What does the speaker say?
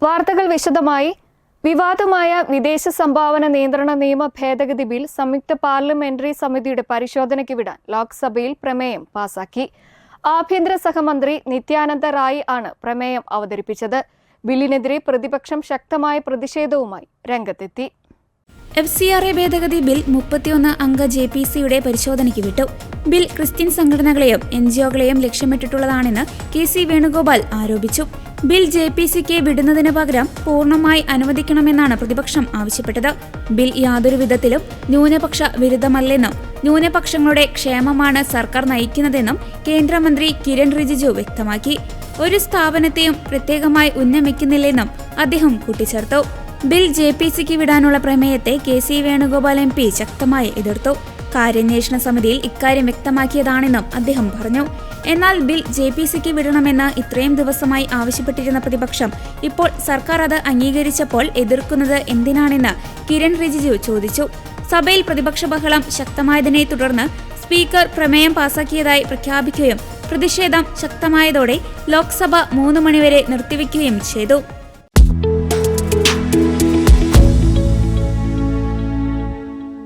വാർത്തകൾ വിശദമായി. വിവാദമായ വിദേശ സംഭാവന നിയന്ത്രണ നിയമ ഭേദഗതി ബിൽ സംയുക്ത പാർലമെന്ററി സമിതിയുടെ പരിശോധനയ്ക്ക് വിടാൻ ലോക്സഭയിൽ പ്രമേയം പാസാക്കി. ആഭ്യന്തര സഹമന്ത്രി നിത്യാനന്ദ റായ് ആണ് പ്രമേയം അവതരിപ്പിച്ചത്. ബില്ലിനെതിരെ പ്രതിപക്ഷം ശക്തമായ പ്രതിഷേധവുമായി രംഗത്തെത്തി. FCRA ഭേദഗതി ബിൽ 31 അംഗ JPCയുടെ പരിശോധനയ്ക്ക് വിട്ടു. ബിൽ ക്രിസ്ത്യൻ സംഘടനകളെയും NGOകളെയും ലക്ഷ്യമിട്ടിട്ടുള്ളതാണെന്ന് KC വേണുഗോപാൽ ആരോപിച്ചു. ബിൽ JPCക്ക് വിടുന്നതിന് പകരം പൂർണ്ണമായി അനുവദിക്കണമെന്നാണ് പ്രതിപക്ഷം ആവശ്യപ്പെട്ടത്. ബിൽ യാതൊരു വിധത്തിലും ന്യൂനപക്ഷ വിരുദ്ധമല്ലെന്നും ന്യൂനപക്ഷങ്ങളുടെ ക്ഷേമമാണ് സർക്കാർ നയിക്കുന്നതെന്നും കേന്ദ്രമന്ത്രി കിരൺ റിജിജു വ്യക്തമാക്കി. ഒരു സ്ഥാപനത്തെയും പ്രത്യേകമായി ഉന്നമിക്കുന്നില്ലെന്നും അദ്ദേഹം കൂട്ടിച്ചേർത്തു. ബിൽ JPCക്ക് വിടാനുള്ള പ്രമേയത്തെ KC വേണുഗോപാൽ MP ശക്തമായി എതിർത്തു. കാര്യാന്വേഷണ സമിതിയിൽ ഇക്കാര്യം വ്യക്തമാക്കിയതാണെന്നും അദ്ദേഹം പറഞ്ഞു. എന്നാൽ ബിൽ JPCക്ക് വിടണമെന്ന് ഇത്രയും ദിവസമായി ആവശ്യപ്പെട്ടിരുന്ന പ്രതിപക്ഷം ഇപ്പോൾ സർക്കാർ അത് അംഗീകരിച്ചപ്പോൾ എതിർക്കുന്നത് എന്തിനാണെന്ന് കിരൺ റിജിജു ചോദിച്ചു. സഭയിൽ പ്രതിപക്ഷ ബഹളം ശക്തമായതിനെ തുടർന്ന് സ്പീക്കർ പ്രമേയം പാസാക്കിയതായി പ്രഖ്യാപിക്കുകയും പ്രതിഷേധം ശക്തമായതോടെ ലോക്സഭ 3 മണിവരെ നിർത്തിവെക്കുകയും ചെയ്തു.